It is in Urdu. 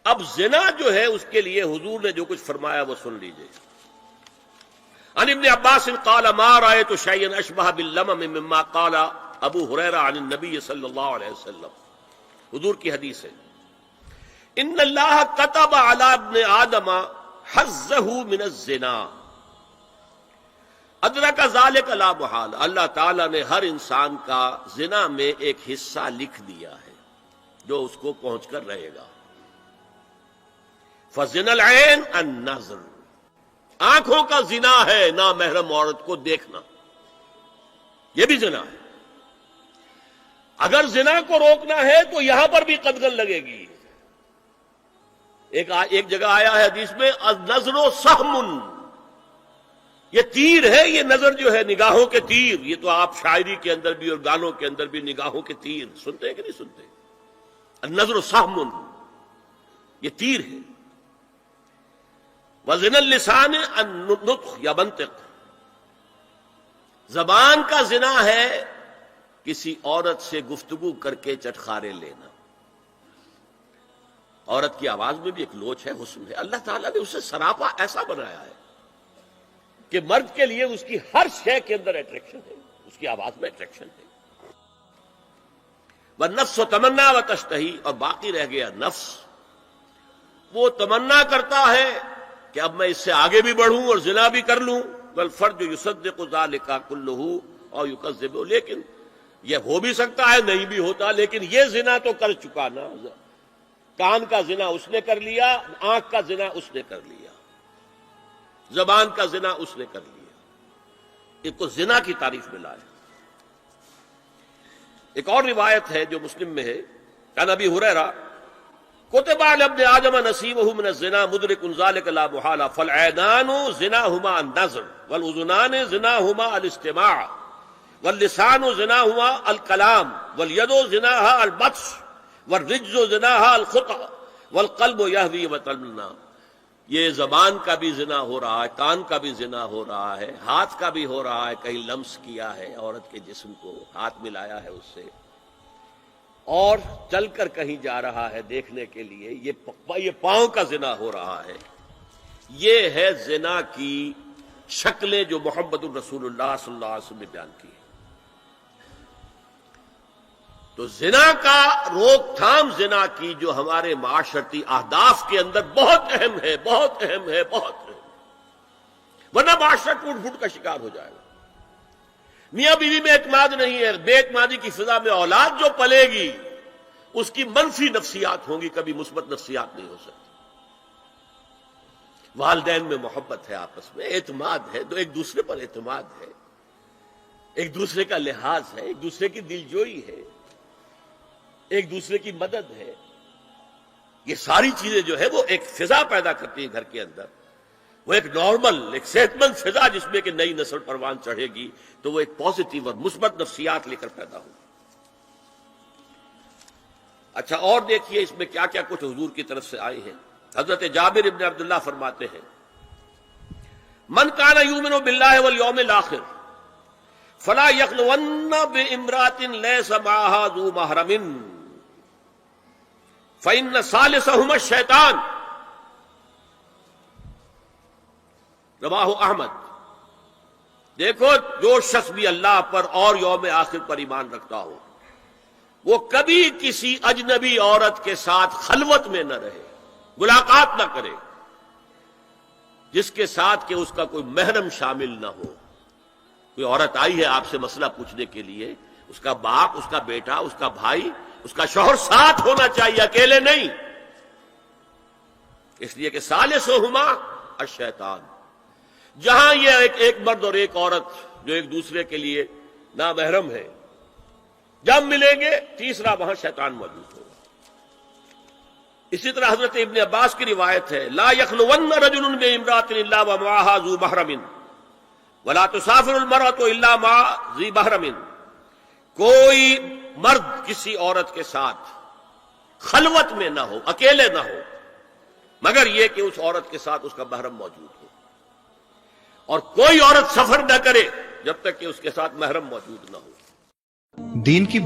اب زنا جو ہے اس کے لیے حضور نے جو کچھ فرمایا وہ سن لیجئے. عن ابن عباس قال ما رأيت شيئا اشبه باللمم مما قال ابو ہریرہ عن النبی صلی اللہ علیہ وسلم. حضور کی حدیث ہے ان اللہ كتب على ابن آدم حظه من الزنا ادرک ذلك لا محال. اللہ تعالیٰ نے ہر انسان کا زنا میں ایک حصہ لکھ دیا ہے جو اس کو پہنچ کر رہے گا. فزنا العین النظر, آنکھوں کا زنا ہے نامحرم عورت کو دیکھنا, یہ بھی زنا ہے. اگر زنا کو روکنا ہے تو یہاں پر بھی قدغن لگے گی. ایک جگہ آیا ہے حدیث میں النظر سہم, یہ تیر ہے, یہ نظر جو ہے نگاہوں کے تیر. یہ تو آپ شاعری کے اندر بھی اور گانوں کے اندر بھی نگاہوں کے تیر سنتے ہیں کہ نہیں سنتے؟ النظر سہم, یہ تیر ہے. وزن اللسان النطق یا منطق, زبان کا زنا ہے کسی عورت سے گفتگو کر کے چٹخارے لینا. عورت کی آواز میں بھی ایک لوچ ہے, حسن ہے. اللہ تعالیٰ نے اسے سراپا ایسا بنایا ہے کہ مرد کے لیے اس کی ہر شے کے اندر اٹریکشن ہے, اس کی آواز میں اٹریکشن ہے. والنفس تمنا و تشتہی, اور باقی رہ گیا نفس, وہ تمنا کرتا ہے کہ اب میں اس سے آگے بھی بڑھوں اور زنا بھی کر لوں. والفرج یصدق ذلک کلہ اور یکذب, لیکن یہ ہو بھی سکتا ہے نہیں بھی ہوتا, لیکن یہ زنا تو کر چکا نا. کان کا زنا اس نے کر لیا, آنکھ کا زنا اس نے کر لیا, زبان کا زنا اس نے کر لیا. ایک کو زنا کی تعریف میں لائے. ایک اور روایت ہے جو مسلم میں ہے, عن ابی ہریرہ کتب علی ابن آدم نصیبہ من الزنا مدرک ذلک لا محالہ فالعینان زناہما النظر والاذنان زناہما الاستماع واللسان زناہما الکلام والید زناہا البطش والرجز زناہا الخطأ والقلب یہوی وتمنا. یہ زبان کا بھی زنا ہو رہا ہے, کان کا بھی زنا ہو رہا ہے, ہاتھ کا بھی ہو رہا ہے, کہیں لمس کیا ہے عورت کے جسم کو, ہاتھ ملایا ہے اس سے, اور چل کر کہیں جا رہا ہے دیکھنے کے لیے, یہ پاؤں کا زنا ہو رہا ہے. یہ ہے زنا کی شکلیں جو محمد الرسول اللہ صلی اللہ علیہ وسلم نے بیان کی. تو زنا کا روک تھام, زنا کی جو ہمارے معاشرتی اہداف کے اندر بہت اہم ہے, بہت اہم ہے, بہت اہم, ورنہ معاشرہ ٹوٹ پھوٹ کا شکار ہو جائے گا. میاں بیوی میں اعتماد نہیں ہے, بے اعتمادی کی فضا میں اولاد جو پلے گی اس کی منفی نفسیات ہوں گی, کبھی مثبت نفسیات نہیں ہو سکتی. والدین میں محبت ہے, آپس میں اعتماد ہے, ایک دوسرے پر اعتماد ہے, ایک دوسرے کا لحاظ ہے, ایک دوسرے کی دلجوئی ہے, ایک دوسرے کی مدد ہے. یہ ساری چیزیں جو ہے وہ ایک فضا پیدا کرتی ہیں گھر کے اندر. وہ ایک نارمل, ایک صحت مند فضا جس میں کہ نئی نسل پروان چڑھے گی تو وہ ایک پازیٹیو اور مثبت نفسیات لے کر پیدا ہوگی. اچھا, اور دیکھیے اس میں کیا کیا کچھ حضور کی طرف سے آئے ہیں. حضرت جابر ابن عبداللہ فرماتے ہیں من کان یؤمن باللہ والیوم الآخر فلا یخلون بامرأۃ لیس معها ذو محرم فإن ثالثہما الشیطان. رواہ احمد. دیکھو, جو شخص بھی اللہ پر اور یوم آخر پر ایمان رکھتا ہو وہ کبھی کسی اجنبی عورت کے ساتھ خلوت میں نہ رہے, ملاقات نہ کرے جس کے ساتھ کہ اس کا کوئی محرم شامل نہ ہو. کوئی عورت آئی ہے آپ سے مسئلہ پوچھنے کے لیے, اس کا باپ, اس کا بیٹا, اس کا بھائی, اس کا شوہر ساتھ ہونا چاہیے, اکیلے نہیں. اس لیے کہ ثالثہما الشیطان. جہاں یہ ایک مرد اور ایک عورت جو ایک دوسرے کے لیے نامحرم ہے, جب ملیں گے تیسرا وہاں شیطان موجود ہوگا. اسی طرح حضرت ابن عباس کی روایت ہے لا یخلون رجل بامرأۃ الا ومعها ذو محرم ولا تسافر المرأة الا مع ذی محرم. کوئی مرد کسی عورت کے ساتھ خلوت میں نہ ہو, اکیلے نہ ہو, مگر یہ کہ اس عورت کے ساتھ اس کا محرم موجود ہو. اور کوئی عورت سفر نہ کرے جب تک کہ اس کے ساتھ محرم موجود نہ ہو. دین کی